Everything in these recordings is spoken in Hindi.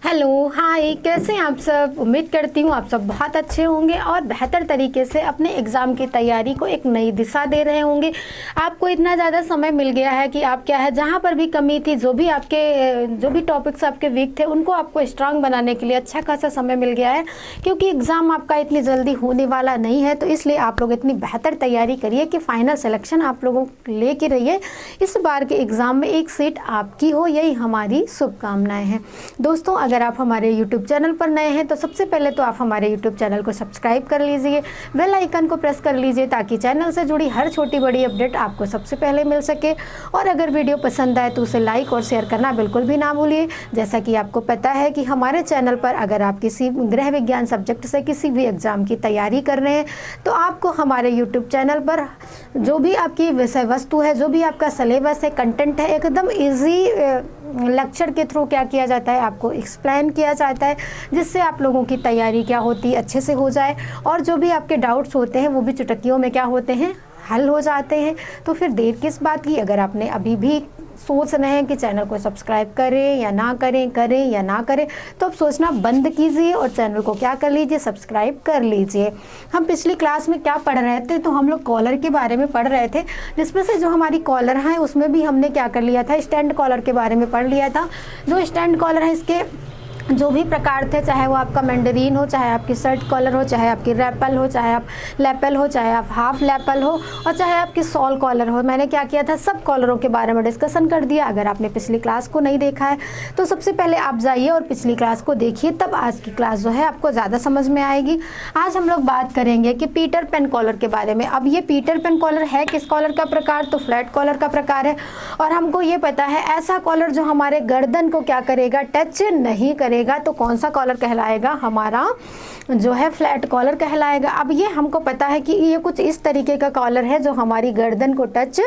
हेलो, हाय, कैसे हैं आप सब। उम्मीद करती हूँ आप सब बहुत अच्छे होंगे और बेहतर तरीके से अपने एग्ज़ाम की तैयारी को एक नई दिशा दे रहे होंगे। आपको इतना ज़्यादा समय मिल गया है कि आप क्या है, जहाँ पर भी कमी थी, जो भी टॉपिक्स आपके वीक थे, उनको आपको स्ट्रांग बनाने के लिए अच्छा खासा समय मिल गया है। क्योंकि एग्ज़ाम आपका इतनी जल्दी होने वाला नहीं है, तो इसलिए आप लोग इतनी बेहतर तैयारी करिए कि फाइनल सिलेक्शन आप लोगों लेके रहिए। इस बार के एग्ज़ाम में एक सीट आपकी हो, यही हमारी शुभकामनाएँ हैं। दोस्तों, अगर आप हमारे YouTube चैनल पर नए हैं तो सबसे पहले तो आप हमारे YouTube चैनल को सब्सक्राइब कर लीजिए, बेल आइकन को प्रेस कर लीजिए ताकि चैनल से जुड़ी हर छोटी बड़ी अपडेट आपको सबसे पहले मिल सके। और अगर वीडियो पसंद आए तो उसे लाइक और शेयर करना बिल्कुल भी ना भूलिए। जैसा कि आपको पता है कि हमारे चैनल पर अगर आप किसी गृह विज्ञान सब्जेक्ट से किसी भी एग्ज़ाम की तैयारी कर रहे हैं तो आपको हमारे YouTube चैनल पर जो भी आपकी विषय वस्तु है, जो भी आपका सिलेबस है, कंटेंट है, एकदम ईजी लेक्चर के थ्रू क्या किया जाता है, आपको एक्सप्लेन किया जाता है, जिससे आप लोगों की तैयारी क्या होती है अच्छे से हो जाए और जो भी आपके डाउट्स होते हैं वो भी चुटकियों में क्या होते हैं, हल हो जाते हैं। तो फिर देर किस बात की। अगर आपने अभी भी सोच रहे हैं कि चैनल को सब्सक्राइब करें या ना करें, करें या ना करें, तो अब सोचना बंद कीजिए और चैनल को क्या कर लीजिए, सब्सक्राइब कर लीजिए। हम पिछली क्लास में क्या पढ़ रहे थे, तो हम लोग कॉलर के बारे में पढ़ रहे थे, जिसमें से जो हमारी कॉलर हैं उसमें भी हमने क्या कर लिया था, स्टैंड कॉलर के बारे में पढ़ लिया था। जो स्टैंड कॉलर है इसके जो भी प्रकार थे, चाहे वो आपका मैंडरीन हो, चाहे आपकी शर्ट कॉलर हो, चाहे आपकी रैपल हो, चाहे आप लैपल हो, चाहे आप हाफ लैपल हो और चाहे आपकी सॉल कॉलर हो, मैंने क्या किया था, सब कॉलरों के बारे में डिस्कशन कर दिया। अगर आपने पिछली क्लास को नहीं देखा है तो सबसे पहले आप जाइए और पिछली क्लास को देखिए, तब आज की क्लास जो है आपको ज़्यादा समझ में आएगी। आज हम लोग बात करेंगे कि पीटर पेन कॉलर के बारे में। अब ये पीटर पेन कॉलर है किस कॉलर का प्रकार, तो फ्लैट कॉलर का प्रकार है। और हमको ये पता है ऐसा कॉलर जो हमारे गर्दन को क्या करेगा, टच नहीं करेगा, तो कौन सा कॉलर कहलाएगा, हमारा जो है फ्लैट कॉलर कहलाएगा। अब ये हमको पता है कि ये कुछ इस तरीके का कॉलर है जो हमारी गर्दन को टच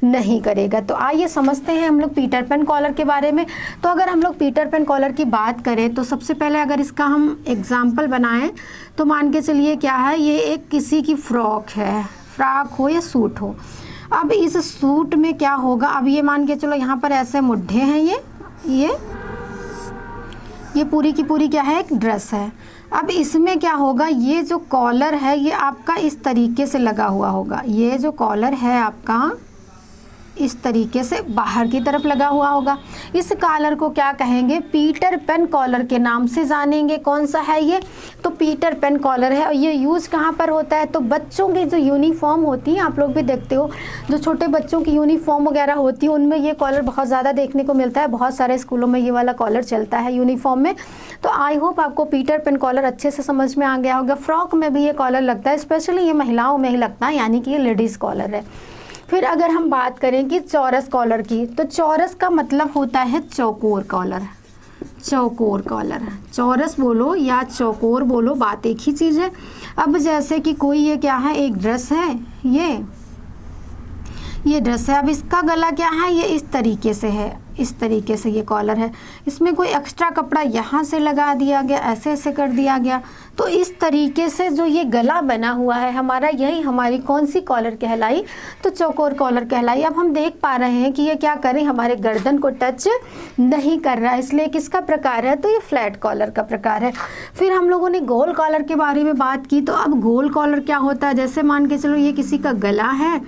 नहीं करेगा। तो आइए समझते हैं हम लोग पीटर पेन कॉलर के बारे में। तो अगर हम लोग पीटर पेन कॉलर की बात करें तो सबसे पहले अगर इसका हम एग्जाम्पल बनाएं तो मान के चलिए क्या है, ये एक किसी की फ्रॉक है, फ्रॉक हो या सूट हो। अब इस सूट में क्या होगा, अब ये मान के चलो यहाँ पर ऐसे मुड्ढे हैं, ये पूरी की पूरी क्या है, एक ड्रेस है। अब इसमें क्या होगा, ये जो कॉलर है ये आपका इस तरीके से लगा हुआ होगा, ये जो कॉलर है आपका इस तरीके से बाहर की तरफ लगा हुआ होगा। इस कॉलर को क्या कहेंगे, पीटर पेन कॉलर के नाम से जानेंगे। कौन सा है ये, तो पीटर पेन कॉलर है। और ये यूज़ कहाँ पर होता है, तो बच्चों की जो यूनिफॉर्म होती है, आप लोग भी देखते हो जो छोटे बच्चों की यूनिफॉर्म वगैरह होती है उनमें ये कॉलर बहुत ज़्यादा देखने को मिलता है। बहुत सारे स्कूलों में ये वाला कॉलर चलता है यूनिफॉर्म में। तो आई होप आपको पीटर पेन कॉलर अच्छे से समझ में आ गया होगा। फ्रॉक में भी ये कॉलर लगता है, स्पेशली ये महिलाओं में ही लगता है, यानी कि ये लेडीज़ कॉलर है। फिर अगर हम बात करें कि चौरस कॉलर की, तो चौरस का मतलब होता है चौकोर कॉलर। चौकोर कॉलर, चौरस बोलो या चौकोर बोलो, बात एक ही चीज़ है। अब जैसे कि कोई ये क्या है, एक ड्रेस है, ये ड्रेस है। अब इसका गला क्या है, ये इस तरीके से है, इस तरीके से ये कॉलर है। इसमें कोई एक्स्ट्रा कपड़ा यहाँ से लगा दिया गया, ऐसे ऐसे कर दिया गया। तो इस तरीके से जो ये गला बना हुआ है हमारा, यही हमारी कौन सी कॉलर कहलाई, तो चौकोर कॉलर कहलाई। अब हम देख पा रहे हैं कि ये क्या करें, हमारे गर्दन को टच नहीं कर रहा है, इसलिए किसका प्रकार है, तो ये फ्लैट कॉलर का प्रकार है। फिर हम लोगों ने गोल कॉलर के बारे में बात की। तो अब गोल कॉलर क्या होता है, जैसे मान के चलो ये किसी का गला है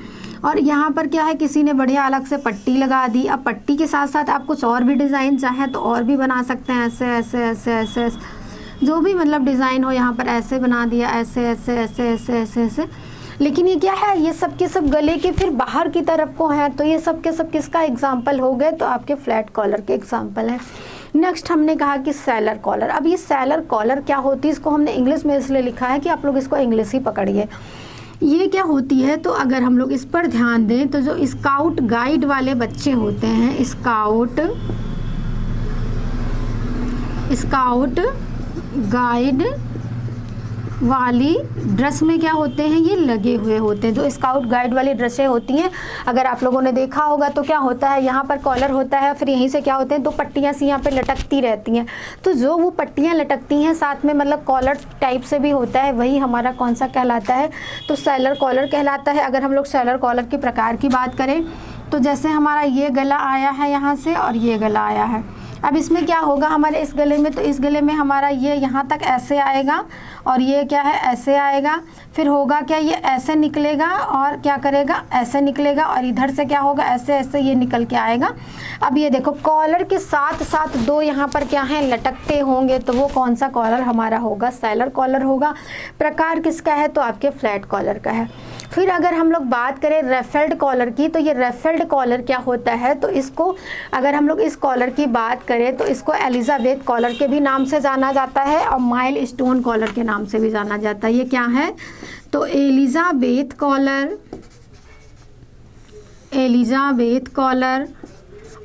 और यहाँ पर क्या है, किसी ने बढ़िया अलग से पट्टी लगा दी। अब पट्टी के साथ साथ आप कुछ और भी डिज़ाइन चाहें तो और भी बना सकते हैं, ऐसे ऐसे ऐसे ऐसे ऐसे, जो भी मतलब डिज़ाइन हो, यहाँ पर ऐसे बना दिया, ऐसे ऐसे ऐसे ऐसे ऐसे ऐसे। लेकिन ये क्या है, ये सब के सब गले के फिर बाहर की तरफ को हैं, तो ये सब के सब किसका एग्जाम्पल हो गए, तो आपके फ्लैट कॉलर के एग्जाम्पल हैं। नेक्स्ट हमने कहा कि सैलर कॉलर। अब ये सैलर कॉलर क्या होती है, इसको हमने इंग्लिश में इसलिए लिखा है कि आप लोग इसको इंग्लिश ही पकड़िए। ये क्या होती है, तो अगर हम लोग इस पर ध्यान दें तो जो स्काउट गाइड वाले बच्चे होते हैं, स्काउट गाइड वाली ड्रेस में क्या होते हैं, ये लगे हुए होते हैं। जो स्काउट गाइड वाली ड्रेसें होती हैं, अगर आप लोगों ने देखा होगा तो क्या होता है, यहाँ पर कॉलर होता है, फिर यहीं से क्या होते हैं, दो पट्टियाँ सी यहाँ पे लटकती रहती हैं। तो जो वो पट्टियाँ लटकती हैं साथ में मतलब कॉलर टाइप से भी होता है, वही हमारा कौन सा कहलाता है, तो सैलर कॉलर कहलाता है। अगर हम लोग सैलर कॉलर के प्रकार की बात करें तो जैसे हमारा ये गला आया है यहाँ से और ये गला आया है। अब इसमें क्या होगा हमारे इस गले में, तो इस गले में हमारा ये यहाँ तक ऐसे आएगा और ये क्या है ऐसे आएगा, फिर होगा क्या ये ऐसे निकलेगा और क्या करेगा ऐसे निकलेगा और इधर से क्या होगा ऐसे ऐसे ये निकल के आएगा। अब ये देखो कॉलर के साथ साथ दो यहाँ पर क्या है लटकते होंगे, तो वो कौन सा कॉलर हमारा होगा, सैलर कॉलर होगा। प्रकार किसका है, तो आपके फ्लैट कॉलर का है। फिर अगर हम लोग बात करें रफेल्ड कॉलर की, तो ये रफेल्ड कॉलर क्या होता है, तो इसको अगर हम लोग इस कॉलर की बात करें तो इसको एलिजाबेथ कॉलर के भी नाम से जाना जाता है और माइल स्टोन कॉलर के नाम से भी जाना जाता है। ये क्या है, तो एलिजाबेथ कॉलर, एलिजाबेथ कॉलर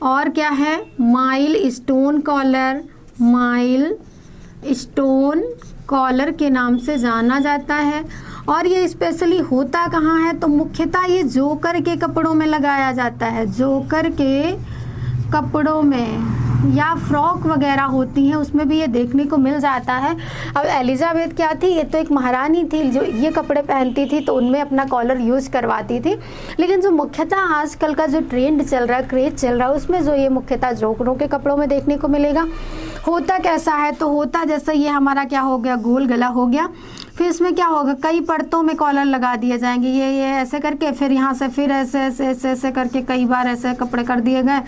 और क्या है milestone collar, milestone collar के नाम से जाना जाता है। और ये स्पेशली होता कहाँ है, तो मुख्यतः ये जोकर के कपड़ों में लगाया जाता है, जोकर के कपड़ों में या फ्रॉक वगैरह होती हैं उसमें भी ये देखने को मिल जाता है। अब एलिजाबेथ क्या थी, ये तो एक महारानी थी जो ये कपड़े पहनती थी, तो उनमें अपना कॉलर यूज़ करवाती थी। लेकिन जो मुख्यतः आजकल का जो ट्रेंड चल रहा है, क्रेज चल रहा है, उसमें जो ये मुख्यतः जोकरों के कपड़ों में देखने को मिलेगा। होता कैसा है, तो होता जैसे ये हमारा क्या हो गया गोल गला हो गया, फिर इसमें क्या होगा कई परतों में कॉलर लगा दिए जाएंगे, ये ऐसे करके, फिर यहाँ से फिर ऐसे ऐसे ऐसे ऐसे करके कई बार ऐसे कपड़े कर दिए गए,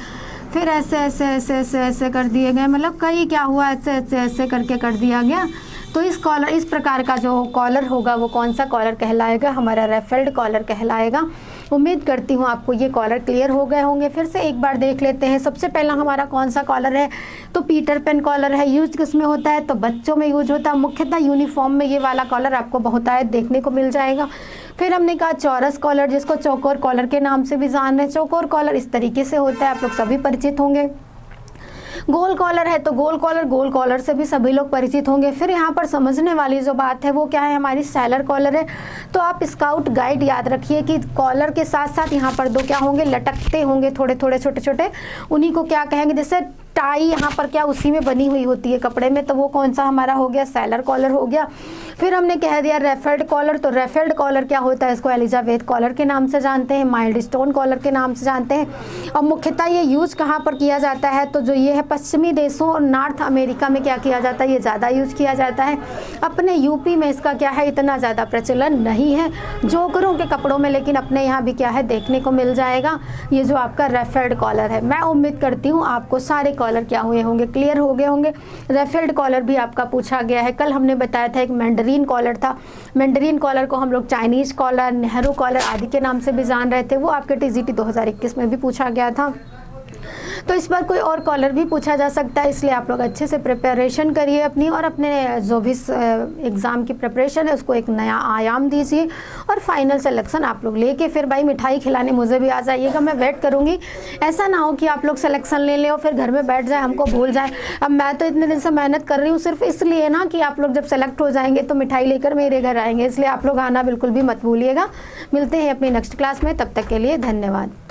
फिर ऐसे ऐसे ऐसे ऐसे ऐसे कर दिए गए, मतलब कई क्या हुआ ऐसे ऐसे ऐसे करके कर दिया गया। तो इस कॉलर, इस प्रकार का जो कॉलर होगा वो कौन सा कॉलर कहलाएगा, हमारा रफेल्ड कॉलर कहलाएगा। उम्मीद करती हूँ आपको ये कॉलर क्लियर हो गए होंगे। फिर से एक बार देख लेते हैं। सबसे पहला हमारा कौन सा कॉलर है, तो पीटर पेन कॉलर है। यूज किस में होता है, तो बच्चों में यूज होता है, मुख्यतः यूनिफॉर्म में ये वाला कॉलर आपको बहुतायत देखने को मिल जाएगा। फिर हमने कहा चौरस कॉलर, जिसको चौकोर कॉलर के नाम से भी जान रहे हैं। चौकोर कॉलर इस तरीके से होता है, आप लोग सभी परिचित होंगे। गोल कॉलर है तो गोल कॉलर से भी सभी लोग परिचित होंगे। फिर यहाँ पर समझने वाली जो बात है वो क्या है, हमारी सैलर कॉलर है। तो आप स्काउट गाइड याद रखिए कि कॉलर के साथ साथ यहाँ पर दो क्या होंगे लटकते होंगे थोड़े थोड़े छोटे छोटे, उन्हीं को क्या कहेंगे, जैसे टाई यहाँ पर क्या उसी में बनी हुई होती है कपड़े में, तो वो कौन सा हमारा हो गया, सैलर कॉलर हो गया। फिर हमने कह दिया रेफेल्ड कॉलर, तो रेफेल्ड कॉलर क्या होता है, इसको एलिजाबेथ कॉलर के नाम से जानते हैं, माइल्ड स्टोन कॉलर के नाम से जानते हैं। और मुख्यतः ये यूज कहाँ पर किया जाता है, तो जो ये है पश्चिमी देशों और नॉर्थ अमेरिका में क्या किया जाता है, ये ज़्यादा यूज किया जाता है। अपने यूपी में इसका क्या है इतना ज़्यादा प्रचलन नहीं है, जोकरों के कपड़ों में लेकिन अपने यहाँ भी क्या है देखने को मिल जाएगा ये जो आपका रेफेल्ड कॉलर है। मैं उम्मीद करती हूँ आपको सारे कॉलर क्या हुए होंगे, क्लियर हो गए होंगे। रेफेल्ड कॉलर भी आपका पूछा गया है। कल हमने बताया था एक मैंडरीन कॉलर था, मैंडरीन कॉलर को हम लोग चाइनीज कॉलर, नेहरू कॉलर आदि के नाम से भी जान रहे थे, वो आपके टीजीटी 2021 में भी पूछा गया था। तो इस बार कोई और कॉलर भी पूछा जा सकता है, इसलिए आप लोग अच्छे से प्रिपरेशन करिए अपनी, और अपने जो भी एग्ज़ाम की प्रिपरेशन है उसको एक नया आयाम दीजिए, और फाइनल सिलेक्शन आप लोग लेके फिर भाई मिठाई खिलाने मुझे भी आ जाइएगा, मैं वेट करूँगी। ऐसा ना हो कि आप लोग सिलेक्शन ले लें और फिर घर में बैठ जाए, हमको भूल जाए। अब मैं तो इतने दिन से मेहनत कर रही हूँ सिर्फ इसलिए ना कि आप लोग जब सेलेक्ट हो जाएंगे तो मिठाई लेकर मेरे घर आएंगे, इसलिए आप लोग आना बिल्कुल भी मत भूलिएगा। मिलते हैं अपनी नेक्स्ट क्लास में, तब तक के लिए धन्यवाद।